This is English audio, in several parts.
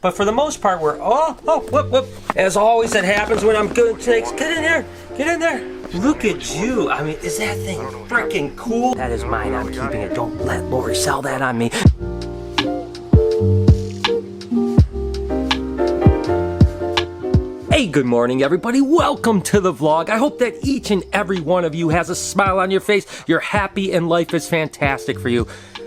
But for the most part, we're, whoop. As always, that happens when I'm good snakes. Get in there, get in there. Look at you. I mean, is that thing freaking cool? That is mine, I'm keeping it. Don't let Lori sell that on me. Hey, good morning, everybody. Welcome to the vlog. I hope that each and every one of you has a smile on your face. You're happy and life is fantastic for you.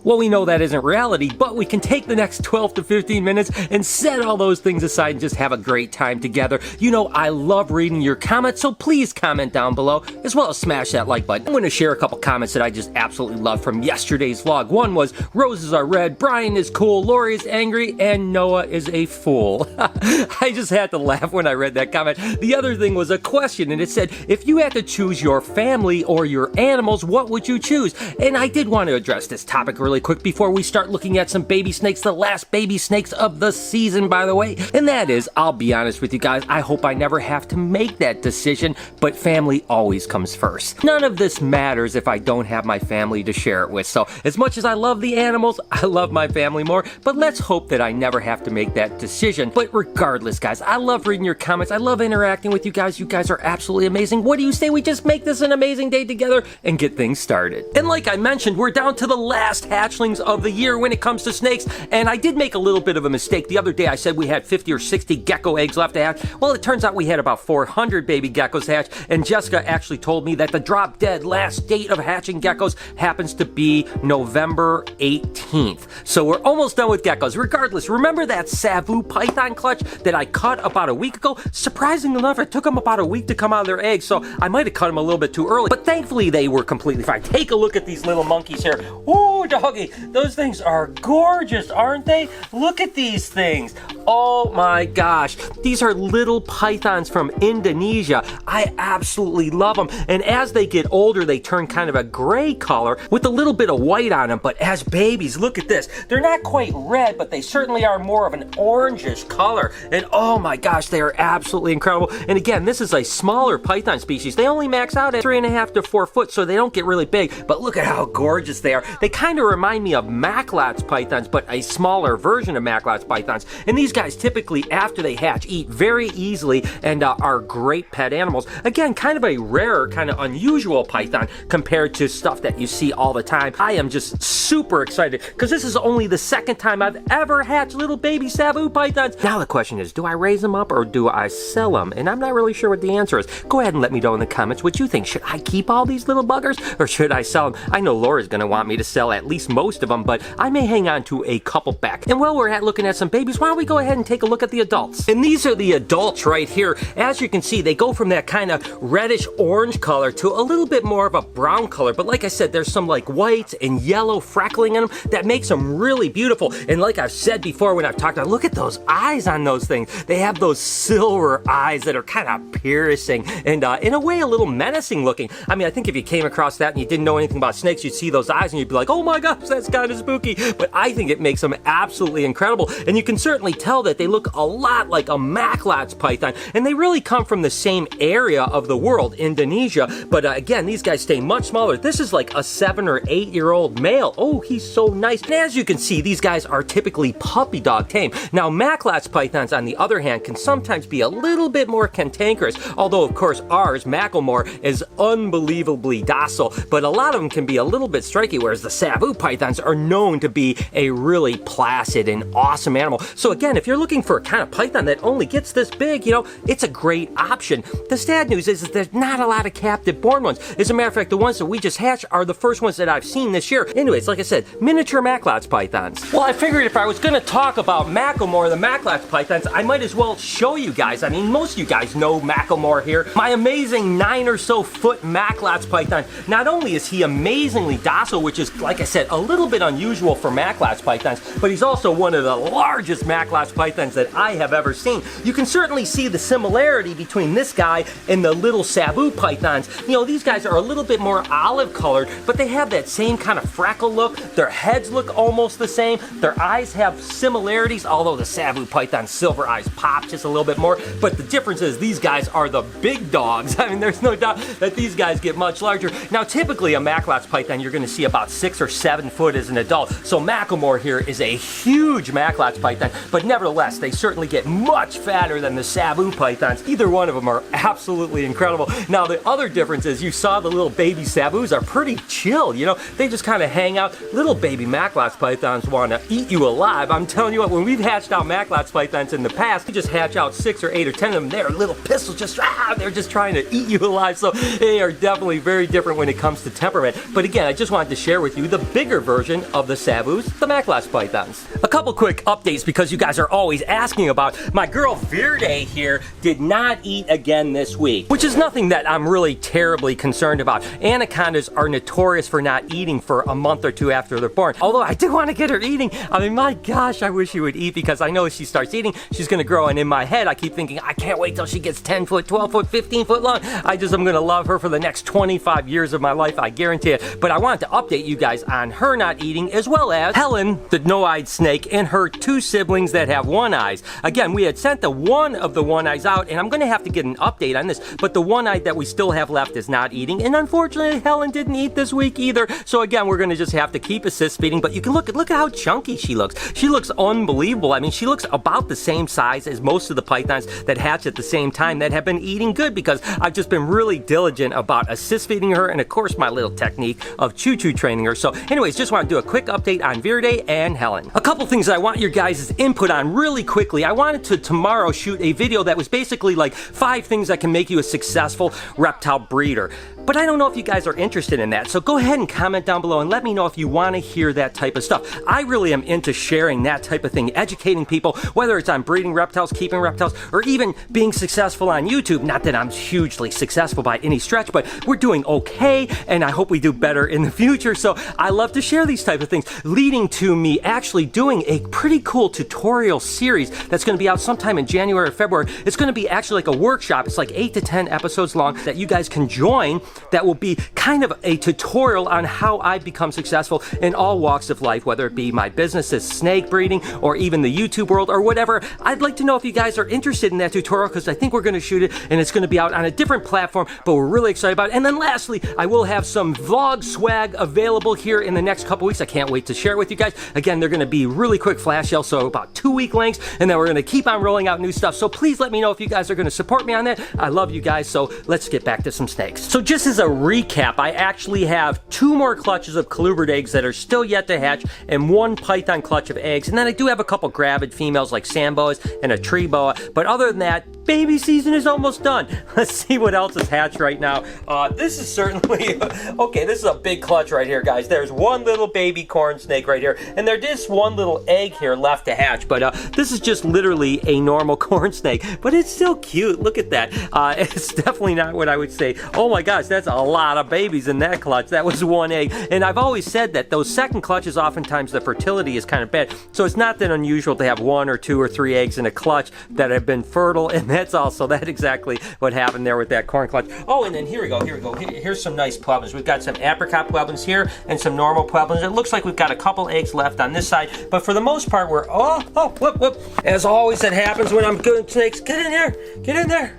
Well, we know that isn't reality, but we can take the next 12 to 15 minutes and set all those things aside and just have a great time together. You know, I love reading your comments, so please comment down below, as well as smash that like button. I'm going to share a couple comments that I just absolutely love from yesterday's vlog. One was, roses are red, Brian is cool, Lori is angry, and Noah is a fool. I just had to laugh when I read that comment. The other thing was a question, and it said, if you had to choose your family or your animals, what would you choose? And I did want to address this topic really quick before we start looking at some baby snakes, the last baby snakes of the season, by the way. And that is, I'll be honest with you guys, I hope I never have to make that decision, but family always comes first. None of this matters if I don't have my family to share it with. So as much as I love the animals, I love my family more, but let's hope that I never have to make that decision. But regardless, guys, I love reading your comments. I love interacting with you guys. You guys are absolutely amazing. What do you say we just make this an amazing day together and get things started? And like I mentioned, we're down to the last hatchlings of the year when it comes to snakes, and I did make a little bit of a mistake. The other day I said we had 50 or 60 gecko eggs left to hatch. Well, it turns out we had about 400 baby geckos hatch, and Jessica actually told me that the drop dead last date of hatching geckos happens to be November 18th. So we're almost done with geckos. Regardless, remember that Savu python clutch that I cut about a week ago? Surprisingly enough, it took them about a week to come out of their eggs, so I might have cut them a little bit too early, but thankfully they were completely fine. Take a look at these little monkeys here. Ooh, doggy. Those things are gorgeous, aren't they? Look at these things. Oh my gosh. These are little pythons from Indonesia. I absolutely love them. And as they get older, they turn kind of a gray color with a little bit of white on them. But as babies, look at this. They're not quite red, but they certainly are more of an orangish color. And oh my gosh, they are absolutely incredible. And again, this is a smaller python species. They only max out at 3.5 to 4 foot, so they don't get really big. But look at how gorgeous they are. They kind of remind me of Macklot's pythons, but a smaller version of Macklot's pythons. And these guys typically, after they hatch, eat very easily and are great pet animals. Again, kind of a rarer, kind of unusual python compared to stuff that you see all the time. I am just super excited because this is only the second time I've ever hatched little baby Savu pythons. Now the question is, do I raise them up or do I sell them? And I'm not really sure what the answer is. Go ahead and let me know in the comments what you think. Should I keep all these little buggers or should I sell them? I know Laura's going to want me to sell at least most of them, but I may hang on to a couple back. And while we're looking at some babies, why don't we go ahead and take a look at the adults? And these are the adults right here. As you can see, they go from that kind of reddish orange color to a little bit more of a brown color. But like I said, there's some like white and yellow freckling in them that makes them really beautiful. And like I've said before when I've talked about, look at those eyes on those things. They have those silver eyes that are kind of piercing and in a way a little menacing looking. I mean, I think if you came across that and you didn't know anything about snakes, you'd see those eyes and you'd be like, oh my gosh, that's kind of spooky. But I think it makes them absolutely incredible. And you can certainly tell that they look a lot like a Macklot's python. And they really come from the same area of the world, Indonesia. But again, these guys stay much smaller. This is like a 7 or 8 year old male. Oh, he's so nice. And as you can see, these guys are typically puppy dog tame. Now, Macklot's pythons, on the other hand, can sometimes be a little bit more cantankerous. Although, of course, ours, Macklemore, is unbelievably docile. But a lot of them can be a little bit striky, whereas the Savu pythons are known to be a really placid and awesome animal. So again, if you're looking for a kind of python that only gets this big, you know, it's a great option. The sad news is that there's not a lot of captive born ones. As a matter of fact, the ones that we just hatched are the first ones that I've seen this year. Anyways, like I said, miniature Macklot's pythons. Well, I figured if I was going to talk about Macklemore, the Macklot's pythons, I might as well show you guys. I mean, most of you guys know Macklemore here. My amazing 9 or so foot Macklot's python. Not only is he amazingly docile, which is, like I said, a little bit unusual for Macklot's pythons, but he's also one of the largest Macklot's pythons that I have ever seen. You can certainly see the similarity between this guy and the little Savu pythons. You know, these guys are a little bit more olive colored, but they have that same kind of freckle look. Their heads look almost the same. Their eyes have similarities, although the Savu python's silver eyes pop just a little bit more. But the difference is these guys are the big dogs. I mean, there's no doubt that these guys get much larger. Now, typically a Macklot's python, you're going to see about 6 or 7 foot as an adult. So Macklemore here is a huge Macklot's python, but nevertheless, they certainly get much fatter than the Sabu pythons. Either one of them are absolutely incredible. Now, the other difference is you saw the little baby Sabus are pretty chill, you know? They just kind of hang out. Little baby Macklot's pythons want to eat you alive. I'm telling you what, when we've hatched out Macklot's pythons in the past, we just hatch out 6 or 8 or 10 of them. They're little pistols, just, they're just trying to eat you alive. So they are definitely very different when it comes to temperament. But again, I just wanted to share with you the bigger version of the Sabus, the Macklot's pythons. A couple quick updates because you guys are always asking about. My girl Verde here did not eat again this week, which is nothing that I'm really terribly concerned about. Anacondas are notorious for not eating for a month or two after they're born. Although I do want to get her eating. I mean, my gosh, I wish she would eat because I know if she starts eating, she's going to grow. And in my head, I keep thinking, I can't wait till she gets 10 foot, 12 foot, 15 foot long. I'm going to love her for the next 25 years of my life, I guarantee it. But I wanted to update you guys on her not eating, as well as Helen, the no-eyed snake, and her 2 siblings that have one eyes. Again, we had sent the one of the one eyes out, and I'm going to have to get an update on this, but the one eye that we still have left is not eating, and unfortunately, Helen didn't eat this week either. So again, we're going to just have to keep assist feeding, but you can look at how chunky she looks. She looks unbelievable. I mean, she looks about the same size as most of the pythons that hatch at the same time that have been eating good, because I've just been really diligent about assist feeding her, and of course my little technique of choo-choo training her. So anyways, just want to do a quick update on Verde and Helen. A couple things I want your guys' input on really quickly. I wanted to tomorrow shoot a video that was basically like 5 things that can make you a successful reptile breeder. But I don't know if you guys are interested in that, so go ahead and comment down below and let me know if you want to hear that type of stuff. I really am into sharing that type of thing, educating people, whether it's on breeding reptiles, keeping reptiles, or even being successful on YouTube. Not that I'm hugely successful by any stretch, but we're doing okay, and I hope we do better in the future. So I love to share these type of things, leading to me actually doing a pretty cool tutorial series that's going to be out sometime in January or February. It's going to be actually like a workshop. It's like 8 to 10 episodes long that you guys can join. That will be kind of a tutorial on how I've become successful in all walks of life, whether it be my business as snake breeding or even the YouTube world or whatever. I'd like to know if you guys are interested in that tutorial, because I think we're going to shoot it and it's going to be out on a different platform, but we're really excited about it. And then lastly, I will have some vlog swag available here in the next couple weeks. I can't wait to share it with you guys. Again, they're going to be really quick flash sales, so about 2-week lengths, and then we're going to keep on rolling out new stuff. So please let me know if you guys are going to support me on that. I love you guys, so let's get back to some snakes. So just as a recap, I actually have 2 more clutches of colubrids eggs that are still yet to hatch, and 1 python clutch of eggs. And then I do have a couple gravid females like sand boas and a tree boa. But other than that, baby season is almost done. Let's see what else is hatched right now. This is certainly, okay, this is a big clutch right here, guys. There's 1 little baby corn snake right here, and there's just 1 little egg here left to hatch. But this is just literally a normal corn snake, but it's still cute. Look at that. It's definitely not what I would say, oh my gosh, that's a lot of babies in that clutch. That was 1 egg. And I've always said that those second clutches, oftentimes the fertility is kind of bad. So it's not that unusual to have 1 or 2 or 3 eggs in a clutch that have been fertile, and that's also that exactly what happened there with that corn clutch. Oh, and then here we go. Here's some nice pueblos. We've got some apricot pueblos here and some normal pueblos. It looks like we've got a couple eggs left on this side, but for the most part, we're, whoop. As always, that happens when I'm good snakes. Get in here. Get in there.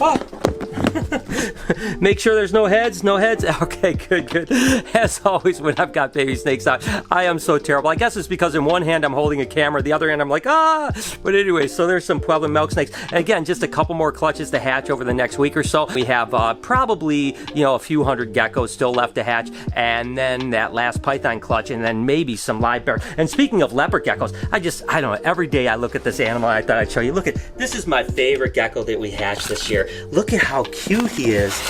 Oh. Make sure there's no heads. Okay, good. As always, when I've got baby snakes out, I am so terrible. I guess it's because in one hand I'm holding a camera, the other hand I'm like, But anyway, so there's some Pueblo milk snakes. And again, just a couple more clutches to hatch over the next week or so. We have probably, a few hundred geckos still left to hatch, and then that last python clutch, and then maybe some live bear. And speaking of leopard geckos, I don't know, every day I look at this animal, I thought I'd show you. Look at, this is my favorite gecko that we hatched this year. Look at how cute he is.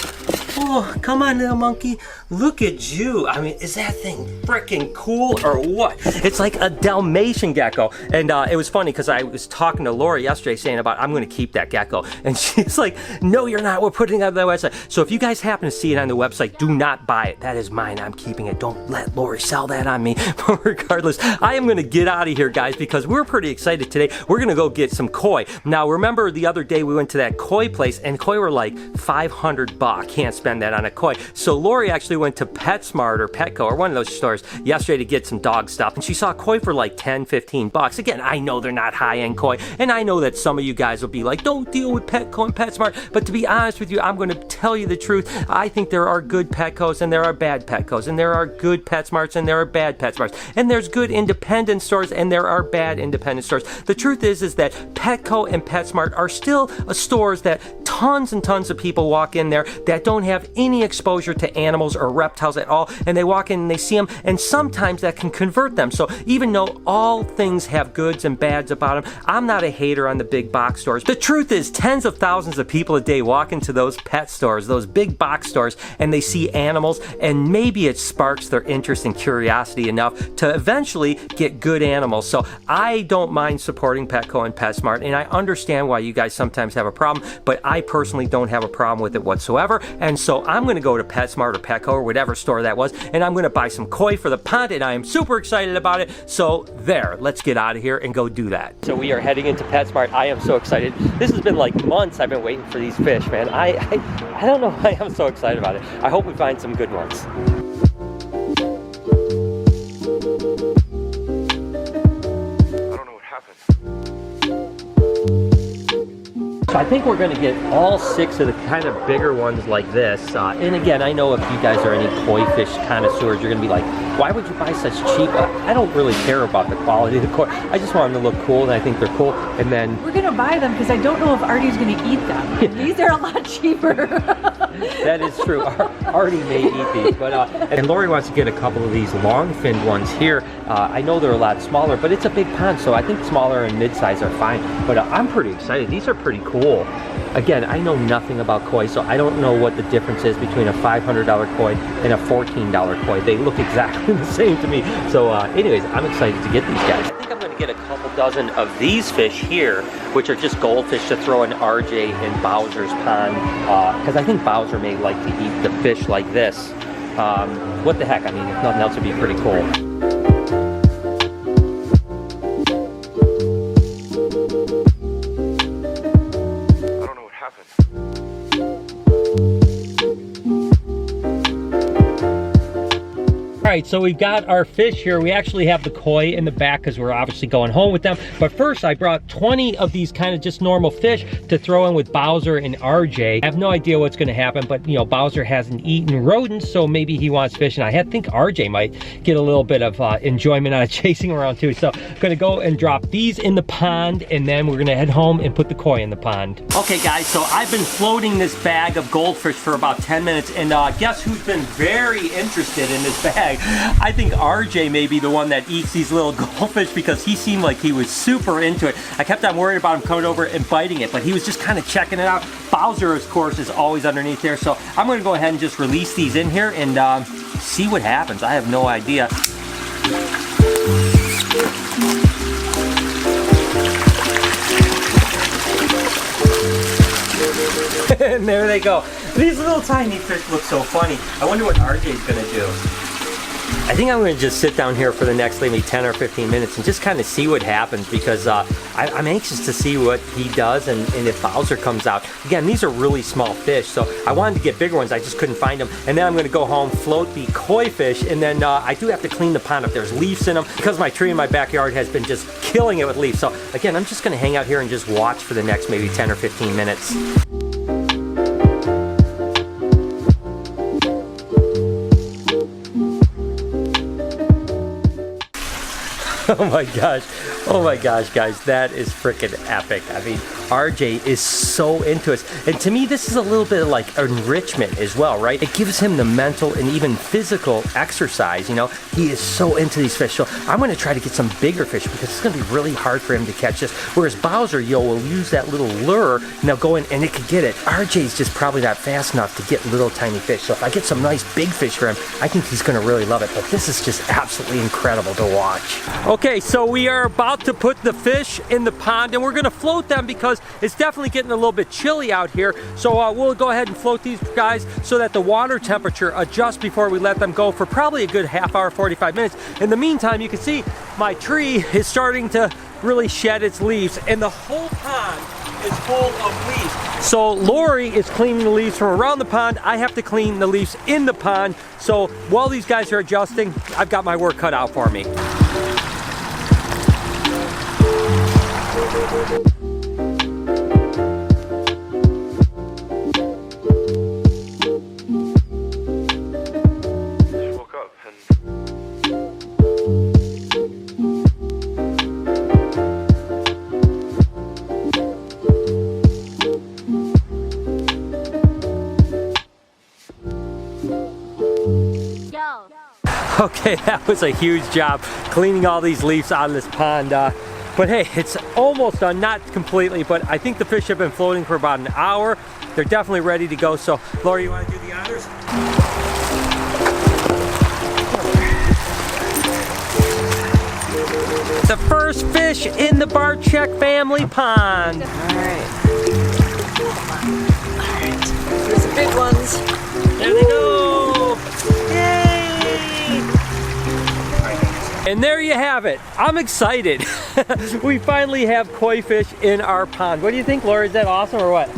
Oh, come on, little monkey. Look at you. I mean, is that thing freaking cool or what? It's like a Dalmatian gecko. And it was funny because I was talking to Laura yesterday saying about, I'm going to keep that gecko. And she's like, no, you're not. We're putting it on the website. So if you guys happen to see it on the website, do not buy it. That is mine. I'm keeping it. Don't let Lori sell that on me. But regardless, I am going to get out of here, guys, because we're pretty excited today. We're going to go get some koi. Now, remember the other day we went to that koi place, and koi were like $500. Can't spend that on a koi. So Lori actually went to PetSmart or Petco or one of those stores yesterday to get some dog stuff, and she saw a koi for like 10, 15 bucks. Again, I know they're not high-end koi, and I know that some of you guys will be like, don't deal with Petco and PetSmart, but to be honest with you, I'm going to tell you the truth. I think there are good Petcos and there are bad Petcos, and there are good PetSmarts and there are bad PetSmarts, and there's good independent stores and there are bad independent stores. The truth is that Petco and PetSmart are still stores that tons and tons of people walk in there that don't have any exposure to animals or reptiles at all, and they walk in and they see them, and sometimes that can convert them. So even though all things have goods and bads about them, I'm not a hater on the big box stores. The truth is, tens of thousands of people a day walk into those pet stores, those big box stores, and they see animals, and maybe it sparks their interest and curiosity enough to eventually get good animals. So I don't mind supporting Petco and PetSmart, and I understand why you guys sometimes have a problem, but I personally don't have a problem with it whatsoever. And so I'm going to go to PetSmart or Petco or whatever store that was, and I'm going to buy some koi for the pond, and I am super excited about it. So there, let's get out of here and go do that. So we are heading into PetSmart. I am so excited. This has been like months I've been waiting for these fish, man. I don't know why I'm so excited about it. I hope we find some good ones. So I think we're going to get all 6 of the kind of bigger ones like this. And again, I know if you guys are any koi fish connoisseurs, you're going to be like, why would you buy such cheap? I don't really care about the quality of the koi. I just want them to look cool, and I think they're cool. And then we're going to buy them because I don't know if Artie's going to eat them. These are a lot cheaper. That is true. Artie may eat these, but and Lori wants to get a couple of these long-finned ones here. I know they're a lot smaller, but it's a big pond, so I think smaller and mid-size are fine. But I'm pretty excited. These are pretty cool. Again, I know nothing about koi, so I don't know what the difference is between a $500 koi and a $14 koi. They look exactly the same to me. So anyways, I'm excited to get these guys. I think I'm going to get a couple dozen of these fish here, which are just goldfish to throw in RJ and Bowser's pond, because I think Bowser may like to eat the fish like this. What the heck, I mean, if nothing else, would be pretty cool. All right, so we've got our fish here. We actually have the koi in the back because we're obviously going home with them. But first, I brought 20 of these kind of just normal fish to throw in with Bowser and RJ. I have no idea what's going to happen, but you know, Bowser hasn't eaten rodents, so maybe he wants fish. And I think RJ might get a little bit of enjoyment out of chasing around too. So I'm going to go and drop these in the pond, and then we're going to head home and put the koi in the pond. Okay, guys, so I've been floating this bag of goldfish for about 10 minutes, and guess who's been very interested in this bag? I think RJ may be the one that eats these little goldfish because he seemed like he was super into it. I kept on worrying about him coming over and biting it, but he was just kind of checking it out. Bowser, of course, is always underneath there, so I'm going to go ahead and just release these in here and see what happens. I have no idea. And there they go. These little tiny fish look so funny. I wonder what RJ's going to do. I think I'm going to just sit down here for the next maybe 10 or 15 minutes and just kind of see what happens, because I'm anxious to see what he does and if Bowser comes out. Again, these are really small fish, so I wanted to get bigger ones. I just couldn't find them. And then I'm going to go home, float the koi fish, and then I do have to clean the pond up. There's leaves in them because my tree in my backyard has been just killing it with leaves. So again, I'm just going to hang out here and just watch for the next maybe 10 or 15 minutes. Oh my gosh, guys, that is freaking epic. I mean, RJ is so into it. And to me, this is a little bit of like enrichment as well, right? It gives him the mental and even physical exercise, you know? He is so into these fish. So I'm going to try to get some bigger fish because it's going to be really hard for him to catch this. Whereas Bowser, will use that little lure, now go in and it could get it. RJ's just probably not fast enough to get little tiny fish. So if I get some nice big fish for him, I think he's going to really love it. But this is just absolutely incredible to watch. Okay, so we are about to put the fish in the pond, and we're going to float them because it's definitely getting a little bit chilly out here. So we'll go ahead and float these guys so that the water temperature adjusts before we let them go for probably a good half hour, 45 minutes. In the meantime, you can see my tree is starting to really shed its leaves, and the whole pond is full of leaves. So Lori is cleaning the leaves from around the pond. I have to clean the leaves in the pond. So while these guys are adjusting, I've got my work cut out for me. Okay, that was a huge job cleaning all these leaves out of this pond. But hey, it's almost done, not completely, but I think the fish have been floating for about an hour. They're definitely ready to go. So, Lori, you want to do the honors? The first fish in the Barczyk family pond. All right. Here's the big ones. There they go. Yay! And there you have it. I'm excited. We finally have koi fish in our pond. What do you think, Laura? Is that awesome or what?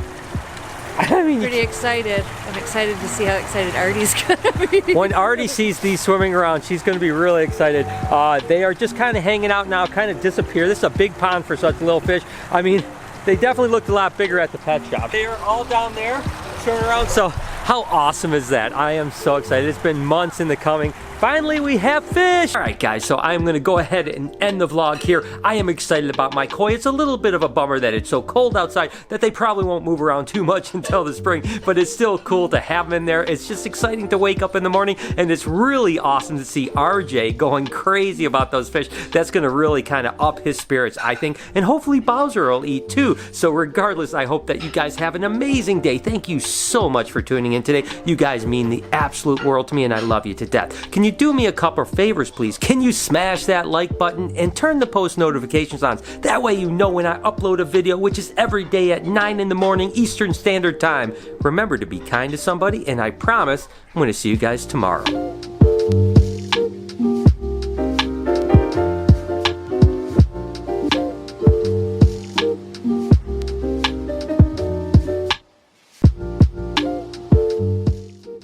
I mean, Pretty excited. I'm excited to see how excited Artie's gonna be. when Artie sees these swimming around, she's going to be really excited. They are just kind of hanging out now, kind of disappear. This is a big pond for such little fish. I mean, they definitely looked a lot bigger at the pet shop. They are all down there, swimming around. So how awesome is that? I am so excited. It's been months in the coming. Finally, we have fish. All right, guys, so I'm gonna go ahead and end the vlog here. I am excited about my koi. It's a little bit of a bummer that it's so cold outside that they probably won't move around too much until the spring, but it's still cool to have them in there. It's just exciting to wake up in the morning, and it's really awesome to see RJ going crazy about those fish. That's gonna really kind of up his spirits, I think, and hopefully Bowser will eat too. So regardless, I hope that you guys have an amazing day. Thank you so much for tuning in today. You guys mean the absolute world to me, and I love you to death. Can you do me a couple of favors, please? Can you smash that like button and turn the post notifications on? That way you know when I upload a video, which is every day at 9 in the morning Eastern Standard Time. Remember to be kind to somebody, and I promise I'm going to see you guys tomorrow.